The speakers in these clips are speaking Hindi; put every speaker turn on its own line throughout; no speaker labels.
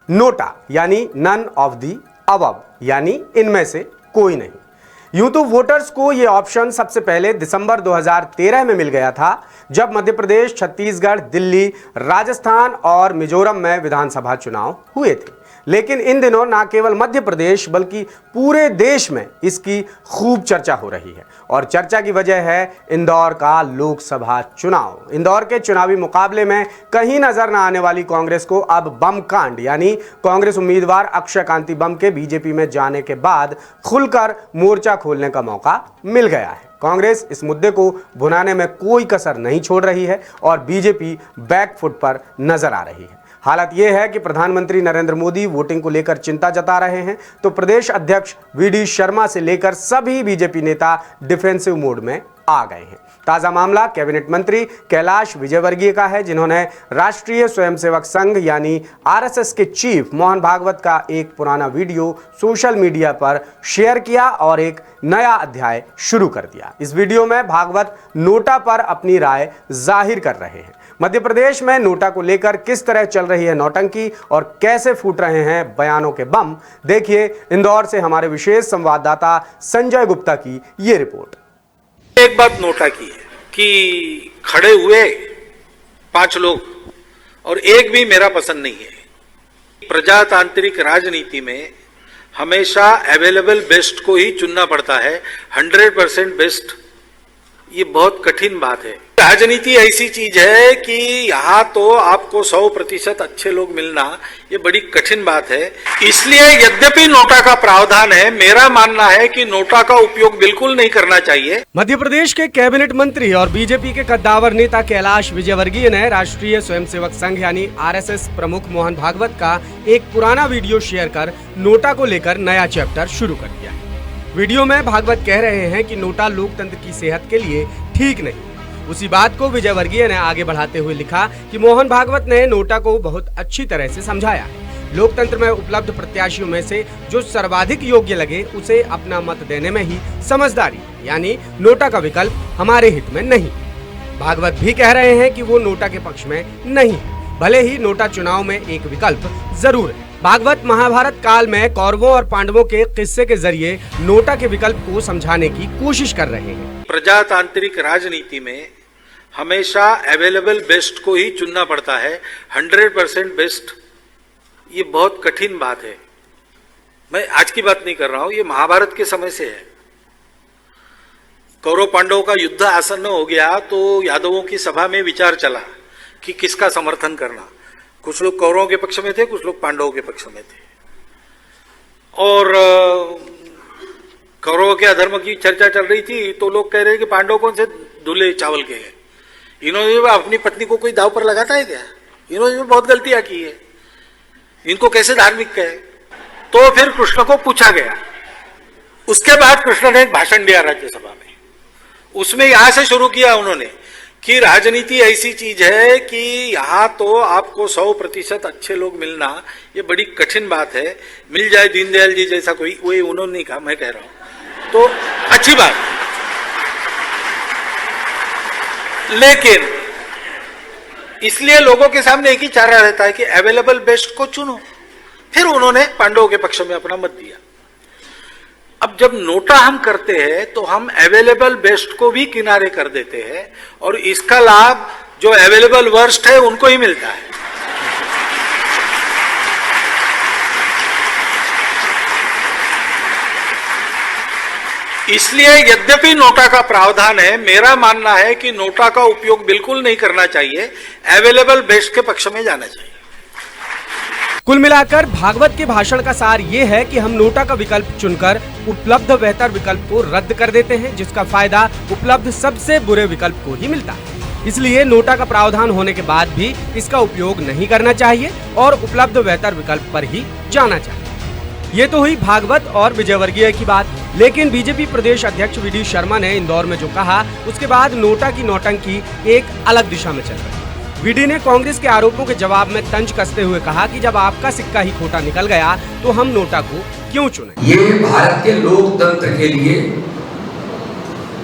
नोटा यानी नन ऑफ दी अबव यानी इनमें से कोई नहीं। यूं तो वोटर्स को यह ऑप्शन सबसे पहले दिसंबर 2013 में मिल गया था, जब मध्य प्रदेश, छत्तीसगढ़, दिल्ली, राजस्थान और मिजोरम में विधानसभा चुनाव हुए थे। लेकिन इन दिनों न केवल मध्य प्रदेश बल्कि पूरे देश में इसकी खूब चर्चा हो रही है और चर्चा की वजह है इंदौर का लोकसभा चुनाव। इंदौर के चुनावी मुकाबले में कहीं नजर न आने वाली कांग्रेस को अब बम कांड यानी कांग्रेस उम्मीदवार अक्षय कांति बम के बीजेपी में जाने के बाद खुलकर मोर्चा खोलने का मौका मिल गया है। कांग्रेस इस मुद्दे को भुनाने में कोई कसर नहीं छोड़ रही है और बीजेपी बैकफुट पर नजर आ रही है। हालत यह है कि प्रधानमंत्री नरेंद्र मोदी वोटिंग को लेकर चिंता जता रहे हैं, तो प्रदेश अध्यक्ष वी.डी. शर्मा से लेकर सभी बीजेपी नेता डिफेंसिव मोड में आ गए हैं। ताजा मामला कैबिनेट मंत्री कैलाश विजयवर्गीय का है, जिन्होंने राष्ट्रीय स्वयंसेवक संघ यानी आरएसएस के चीफ मोहन भागवत का एक पुराना वीडियो सोशल मीडिया पर शेयर किया और एक नया अध्याय शुरू कर दिया। इस वीडियो में भागवत नोटा पर अपनी राय जाहिर कर रहे हैं। मध्य प्रदेश में नोटा को लेकर किस तरह चल रही है नौटंकी और कैसे फूट रहे हैं बयानों के बम, देखिए इंदौर से हमारे विशेष संवाददाता संजय गुप्ता की ये रिपोर्ट।
एक बात नोटा की है कि खड़े हुए 5 लोग और एक भी मेरा पसंद नहीं है। प्रजातांत्रिक राजनीति में हमेशा अवेलेबल बेस्ट को ही चुनना पड़ता है। 100% बेस्ट ये बहुत कठिन बात है। राजनीति ऐसी चीज है कि यहाँ तो आपको 100% अच्छे लोग मिलना ये बड़ी कठिन बात है। इसलिए यद्यपि नोटा का प्रावधान है, मेरा मानना है कि नोटा का उपयोग बिल्कुल नहीं करना चाहिए।
मध्य प्रदेश के कैबिनेट मंत्री और बीजेपी के कद्दावर नेता कैलाश विजयवर्गीय ने राष्ट्रीय स्वयंसेवक संघ यानी आरएसएस प्रमुख मोहन भागवत का एक पुराना वीडियो शेयर कर नोटा को लेकर नया चैप्टर शुरू कर दिया है। वीडियो में भागवत कह रहे हैं कि नोटा लोकतंत्र की सेहत के लिए ठीक नहीं। उसी बात को विजयवर्गीय ने आगे बढ़ाते हुए लिखा कि मोहन भागवत ने नोटा को बहुत अच्छी तरह से समझाया है। लोकतंत्र में उपलब्ध प्रत्याशियों में से जो सर्वाधिक योग्य लगे उसे अपना मत देने में ही समझदारी, यानी नोटा का विकल्प हमारे हित में नहीं। भागवत भी कह रहे हैं कि वो नोटा के पक्ष में नहीं है, भले ही नोटा चुनाव में एक विकल्प जरूर है। भागवत महाभारत काल में कौरवों और पांडवों के किस्से के जरिए नोटा के विकल्प को समझाने की कोशिश कर रहे हैं।
प्रजातांत्रिक राजनीति में हमेशा अवेलेबल बेस्ट को ही चुनना पड़ता है। 100% बेस्ट ये बहुत कठिन बात है। मैं आज की बात नहीं कर रहा हूं, ये महाभारत के समय से है। कौरव पांडवों का युद्ध आसन्न हो गया तो यादवों की सभा में विचार चला कि किसका समर्थन करना। कुछ लोग कौरवों के पक्ष में थे, कुछ लोग पांडवों के पक्ष में थे। और कौरवों के अधर्म की चर्चा चल रही थी तो लोग कह रहे कि पांडव कौन से धुले चावल के हैं, इन्होंने अपनी पत्नी को कोई दाव पर लगाता है क्या, इन्होंने बहुत गलतियां की है, इनको कैसे धार्मिक कहे। तो फिर कृष्ण को पूछा गया। उसके बाद कृष्ण ने एक भाषण दिया राज्यसभा में। उसमें यहां से शुरू किया उन्होंने कि राजनीति ऐसी चीज है कि यहाँ तो आपको 100% अच्छे लोग मिलना ये बड़ी कठिन बात है। मिल जाए दीनदयाल जी जैसा कोई, वही उन्होंने नहीं कहा, मैं कह रहा हूं, तो अच्छी बात। लेकिन इसलिए लोगों के सामने एक ही चारा रहता है कि अवेलेबल बेस्ट को चुनो। फिर उन्होंने पांडवों के पक्ष में अपना मत दिया। अब जब नोटा हम करते हैं तो हम अवेलेबल बेस्ट को भी किनारे कर देते हैं और इसका लाभ जो अवेलेबल वर्स्ट है उनको ही मिलता है। इसलिए यद्यपि नोटा का प्रावधान है, मेरा मानना है कि नोटा का उपयोग बिल्कुल नहीं करना चाहिए, अवेलेबल बेस्ट के पक्ष में जाना चाहिए।
कुल मिलाकर भागवत के भाषण का सार ये है कि हम नोटा का विकल्प चुनकर उपलब्ध बेहतर विकल्प को रद्द कर देते हैं, जिसका फायदा उपलब्ध सबसे बुरे विकल्प को ही मिलता है। इसलिए नोटा का प्रावधान होने के बाद भी इसका उपयोग नहीं करना चाहिए और उपलब्ध बेहतर विकल्प पर ही जाना चाहिए। ये तो हुई भागवत और विजयवर्गीय की बात, लेकिन बीजेपी प्रदेश अध्यक्ष वी.डी. शर्मा ने इंदौर में जो कहा उसके बाद नोटा की नौटंकी एक अलग दिशा में चल रही है। वी.डी. ने कांग्रेस के आरोपों के जवाब में तंज कसते हुए कहा कि जब आपका सिक्का ही खोटा निकल गया तो हम नोटा को क्यों चुने।
ये भारत के लोकतंत्र के लिए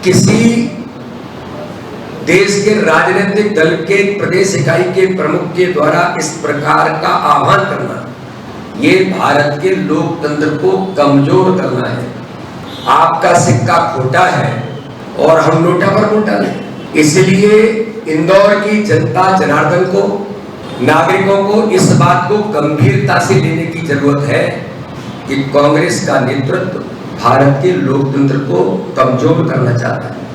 किसी देश के राजनीतिक दल के प्रदेश इकाई के प्रमुख के द्वारा इस प्रकार का आह्वान करना ये भारत के लोकतंत्र को कमजोर करना है। आपका सिक्का खोटा है और हम नोटा पर नोटा लें। इसलिए इंदौर की जनता जनार्दन को, नागरिकों को इस बात को गंभीरता से लेने की जरूरत है कि कांग्रेस का नेतृत्व भारत के लोकतंत्र को कमजोर करना चाहता है।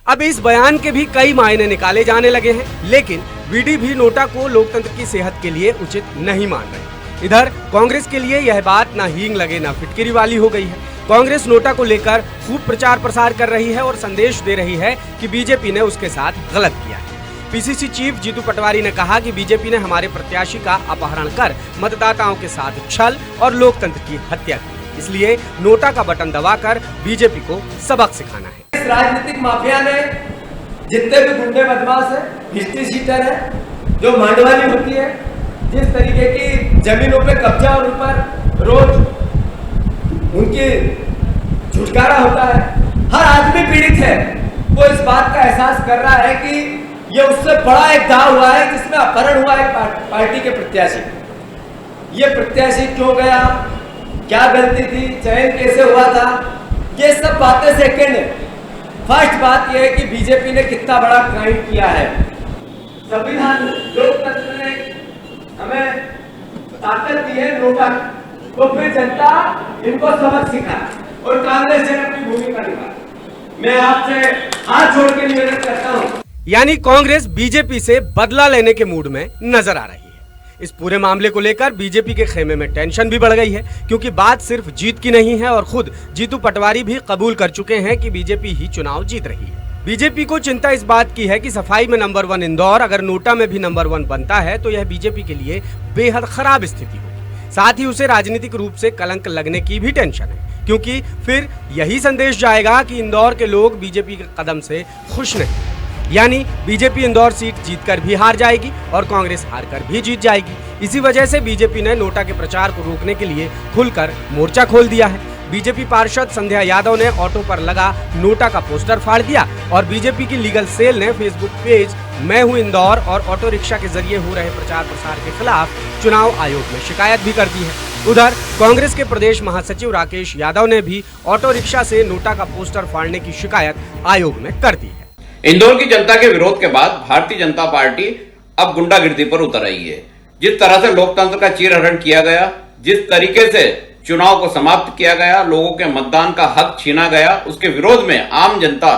अब इस बयान के भी कई मायने निकाले जाने लगे हैं, लेकिन बीडी भी नोटा को लोकतंत्र की सेहत के लिए उचित नहीं मान रहे। इधर कांग्रेस के लिए यह बात ना हींग लगे ना फिटकिरी वाली हो गई है। कांग्रेस नोटा को लेकर खूब प्रचार प्रसार कर रही है और संदेश दे रही है कि बीजेपी ने उसके साथ गलत किया है। पीसीसी चीफ जीतू पटवारी ने कहा कि बीजेपी ने हमारे प्रत्याशी का अपहरण कर मतदाताओं के साथ छल और लोकतंत्र की हत्या की, इसलिए नोटा का बटन दबाकर बीजेपी को सबक सिखाना है।
इस राजनीतिक माफिया ने जितने भी गुंडे बदमाश है, हिस्ट्री शीटर है, जो मांडवाली होती है, जिस तरीके की जमीनों पे कब्जा और उन पर रोज उनकी छुटकारा होता है, हर आदमी पीड़ित है। वो इस बात का एहसास कर रहा है कि ये उससे बड़ा एक दाव हुआ है जिसमें अपहरण हुआ है पार्टी के प्रत्याशी। ये प्रत्याशी क्यों गया, क्या गलती थी, चयन कैसे हुआ था, ये सब बातें सेकेंड है। फर्स्ट बात यह है कि बीजेपी ने कितना बड़ा क्राइम किया है। संविधान लोकतंत्र ने हमें ताकत दी है नोटा, तो फिर जनता इनको सबक सिखा और कांग्रेस ने अपनी भूमिका निभाई। मैं आपसे हाथ जोड़ के निवेदन करता हूँ।
यानी कांग्रेस बीजेपी से बदला लेने के मूड में नजर आ रही है। इस पूरे मामले को लेकर बीजेपी के खेमे में टेंशन भी बढ़ गई है, क्योंकि बात सिर्फ जीत की नहीं है और खुद जीतू पटवारी भी कबूल कर चुके हैं कि बीजेपी ही चुनाव जीत रही है। बीजेपी को चिंता इस बात की है कि सफाई में नंबर 1 इंदौर अगर नोटा में भी नंबर 1 बनता है तो यह बीजेपी के लिए बेहद खराब स्थिति होगी। साथ ही उसे राजनीतिक रूप से कलंक लगने की भी टेंशन है, क्योंकि फिर यही संदेश जाएगा कि इंदौर के लोग बीजेपी के कदम से खुश नहीं, यानी बीजेपी इंदौर सीट जीतकर भी हार जाएगी और कांग्रेस हारकर भी जीत जाएगी। इसी वजह से बीजेपी ने नोटा के प्रचार को रोकने के लिए खुलकर मोर्चा खोल दिया है। बीजेपी पार्षद संध्या यादव ने ऑटो पर लगा नोटा का पोस्टर फाड़ दिया और बीजेपी की लीगल सेल ने फेसबुक पेज मैं हूं इंदौर और ऑटो रिक्शा के जरिए हो रहे प्रचार प्रसार के खिलाफ चुनाव आयोग में शिकायत भी कर दी है। उधर कांग्रेस के प्रदेश महासचिव राकेश यादव ने भी ऑटो रिक्शा से नोटा का पोस्टर फाड़ने की शिकायत आयोग में कर दी है।
इंदौर की जनता के विरोध के बाद भारतीय जनता पार्टी अब गुंडागिर्दी पर उतर आई है। जिस तरह से लोकतंत्र का चीरहरण किया गया, जिस तरीके से चुनाव को समाप्त किया गया, लोगों के मतदान का हक छीना गया, उसके विरोध में आम जनता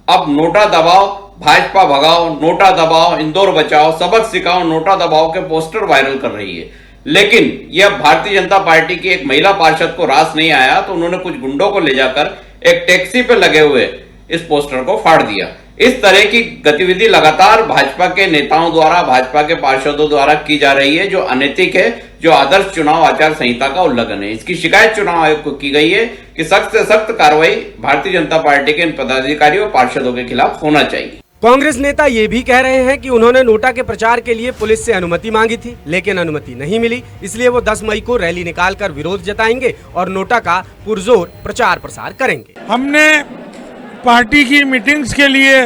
अब नोटा दबाओ, भाजपा भगाओ, नोटा दबाओ, इंदौर बचाओ, सबक सिखाओ, नोटा दबाओ के पोस्टर वायरल कर रही है। लेकिन यह भारतीय जनता पार्टी की एक महिला पार्षद को रास नहीं आया तो उन्होंने कुछ गुंडों को ले जाकर एक टैक्सी पे लगे हुए इस पोस्टर को फाड़ दिया। इस तरह की गतिविधि लगातार भाजपा के नेताओं द्वारा, भाजपा के पार्षदों द्वारा की जा रही है, जो अनैतिक है, जो आदर्श चुनाव आचार संहिता का उल्लंघन है। इसकी शिकायत चुनाव आयोग को की गई है कि सख्त से सख्त कार्रवाई भारतीय जनता पार्टी के इन पदाधिकारियों और पार्षदों के खिलाफ होना चाहिए।
कांग्रेस नेता ये भी कह रहे हैं कि उन्होंने नोटा के प्रचार के लिए पुलिस से अनुमति मांगी थी, लेकिन अनुमति नहीं मिली, इसलिए वो 10 मई को रैली निकालकर विरोध जताएंगे और नोटा का पुरजोर प्रचार प्रसार करेंगे।
हमने पार्टी की मीटिंग्स के लिए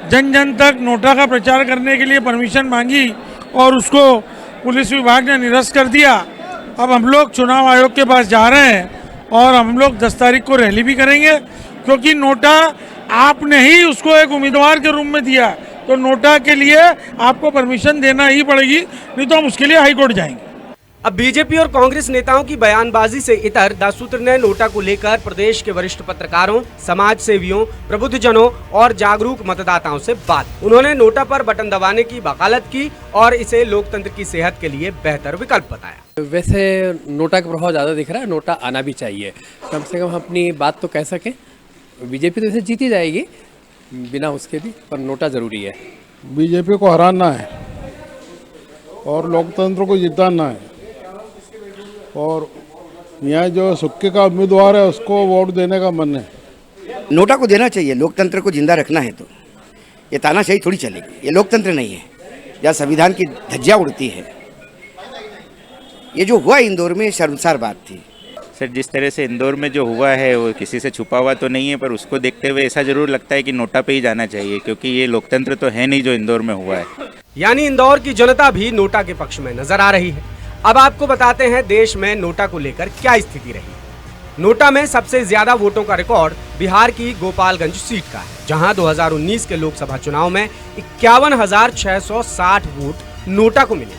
जन जन तक नोटा का प्रचार करने के लिए परमिशन मांगी और उसको पुलिस विभाग ने निरस्त कर दिया। अब हम लोग चुनाव आयोग के पास जा रहे हैं और हम लोग 10 तारीख को रैली भी करेंगे, क्योंकि नोटा आपने ही उसको एक उम्मीदवार के रूप में दिया, तो नोटा के लिए आपको परमिशन देना ही पड़ेगी, नहीं तो हम उसके लिए हाई कोर्ट जाएंगे।
अब बीजेपी और कांग्रेस नेताओं की बयानबाजी से इतर दासूत्र ने नोटा को लेकर प्रदेश के वरिष्ठ पत्रकारों, समाज सेवियों, प्रबुद्धजनों और जागरूक मतदाताओं से बात। उन्होंने नोटा पर बटन दबाने की वकालत की और इसे लोकतंत्र की सेहत के लिए बेहतर विकल्प बताया।
वैसे नोटा का प्रभाव ज़्यादा दिख रहा है, नोटा आना भी चाहिए, कम से कम हम अपनी बात तो कह सकें। बीजेपी तो इसे जीती जाएगी बिना उसके भी, पर नोटा ज़रूरी है।
बीजेपी को हराना है और लोकतंत्र को जिताना है, और यहाँ जो सुक्के का उम्मीदवार है उसको वोट देने का मन है।
नोटा को देना चाहिए, लोकतंत्र को जिंदा रखना है तो ये तानाशाही थोड़ी चलेगी, ये लोकतंत्र नहीं है जहाँ संविधान की धज्जियाँ उड़ती है। ये जो हुआ इंदौर में शर्मसार बात थी।
सर, जिस तरह से इंदौर में जो हुआ है वो किसी से छुपा हुआ तो नहीं है, पर उसको देखते हुए ऐसा जरूर लगता है कि नोटा पे ही जाना चाहिए, क्योंकि ये लोकतंत्र तो है नहीं जो इंदौर में हुआ है।
यानी इंदौर की जनता भी नोटा के पक्ष में नजर आ रही है। अब आपको बताते हैं देश में नोटा को लेकर क्या स्थिति रही। नोटा में सबसे ज्यादा वोटों का रिकॉर्ड बिहार की गोपालगंज सीट का है, जहां 2019 के लोकसभा चुनाव में 51,660 वोट नोटा को मिले।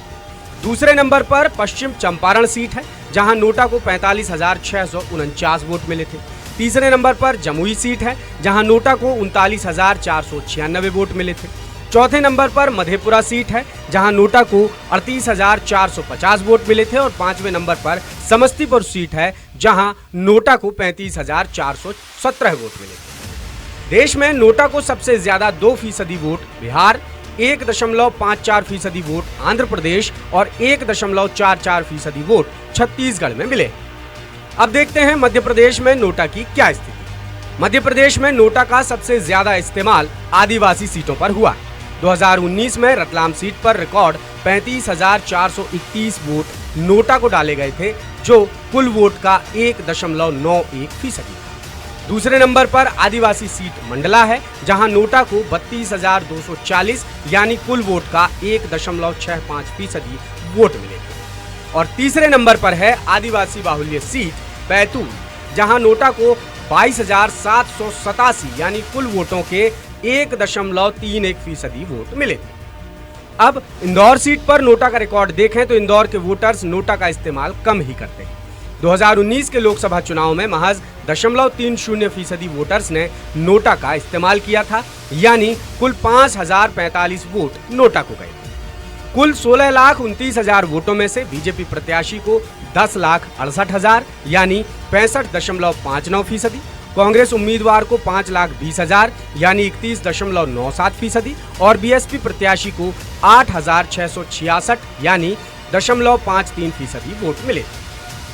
दूसरे नंबर पर पश्चिम चंपारण सीट है, जहां नोटा को 45,649 वोट मिले थे। तीसरे नंबर पर जमुई सीट है, जहां नोटा को 39,496 वोट मिले थे। चौथे नंबर पर मधेपुरा सीट है, जहां नोटा को 38,450 वोट मिले थे। और पांचवें नंबर पर समस्तीपुर सीट है, जहां नोटा को 35,417 वोट मिले थे। देश में नोटा को सबसे ज्यादा 2% वोट बिहार, 1.54% वोट आंध्र प्रदेश और 1.44% वोट छत्तीसगढ़ में मिले। अब देखते हैं मध्य प्रदेश में नोटा की क्या स्थिति। मध्य प्रदेश में नोटा का सबसे ज्यादा इस्तेमाल आदिवासी सीटों पर हुआ। 2019 में रतलाम सीट पर रिकॉर्ड 35,431 वोट नोटा को डाले गए थे, जो कुल वोट का 1.91% था। दूसरे नंबर पर आदिवासी सीट मंडला है, जहां नोटा को 32,240 यानी कुल वोट का 1.65% वोट मिले थे। और तीसरे नंबर पर है आदिवासी बाहुल्य सीट बैतूल, जहां नोटा को 22,787 यानी कुल वोटों के 1.31% वोट मिले थे। अब इंदौर सीट पर नोटा का रिकॉर्ड देखें तो इंदौर के वोटर्स नोटा का इस्तेमाल कम ही करते हैं। 2019 के लोकसभा चुनाव में महज 0.30% वोटर्स ने नोटा का इस्तेमाल किया था, यानी कुल 5,045 वोट नोटा को गए। कुल 16,29,000 वोटों में से बीजेपी प्रत्याशी को 10,68,000 यानी 65.59%, कांग्रेस उम्मीदवार को 5,20,000 यानी 31.97% और बीएसपी प्रत्याशी को 8,666 यानी 0.53% वोट मिले।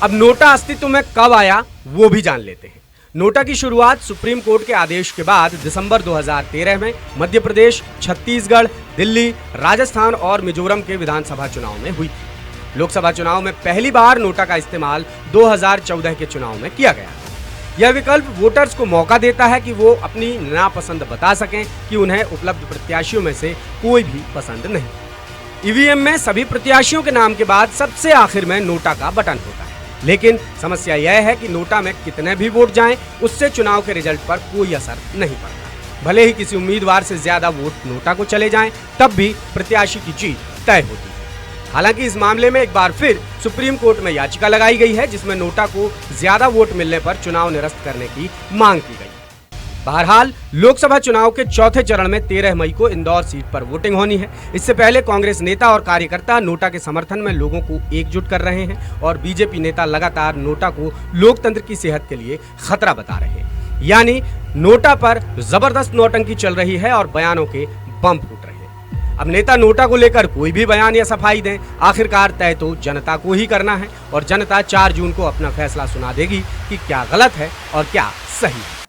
अब नोटा अस्तित्व में कब आया वो भी जान लेते हैं। नोटा की शुरुआत सुप्रीम कोर्ट के आदेश के बाद दिसंबर 2013 में मध्य प्रदेश, छत्तीसगढ़, दिल्ली, राजस्थान और मिजोरम के विधानसभा चुनाव में हुई थी। लोकसभा चुनाव में पहली बार नोटा का इस्तेमाल 2014 के चुनाव में किया गया। यह विकल्प वोटर्स को मौका देता है कि वो अपनी नापसंद बता सकें कि उन्हें उपलब्ध प्रत्याशियों में से कोई भी पसंद नहीं। ईवीएम में सभी प्रत्याशियों के नाम के बाद सबसे आखिर में नोटा का बटन होता है, लेकिन समस्या यह है कि नोटा में कितने भी वोट जाएं, उससे चुनाव के रिजल्ट पर कोई असर नहीं पड़ता। भले ही किसी उम्मीदवार से ज्यादा वोट नोटा को चले जाएं, तब भी प्रत्याशी की जीत तय होती है। हालांकि इस मामले में एक बार फिर सुप्रीम कोर्ट में याचिका लगाई गई है, जिसमें नोटा को ज्यादा वोट मिलने पर चुनाव निरस्त करने की मांग की गई। बहरहाल लोकसभा चुनाव के चौथे चरण में 13 मई को इंदौर सीट पर वोटिंग होनी है। इससे पहले कांग्रेस नेता और कार्यकर्ता नोटा के समर्थन में लोगों को एकजुट कर रहे हैं और बीजेपी नेता लगातार नोटा को लोकतंत्र की सेहत के लिए खतरा बता रहे हैं। यानी नोटा पर जबरदस्त नौटंकी चल रही है और बयानों के बम फूट रहे हैं। अब नेता नोटा को लेकर कोई भी बयान या सफाई दें, आखिरकार तय तो जनता को ही करना है और जनता 4 जून को अपना फैसला सुना देगी कि क्या गलत है और क्या सही है।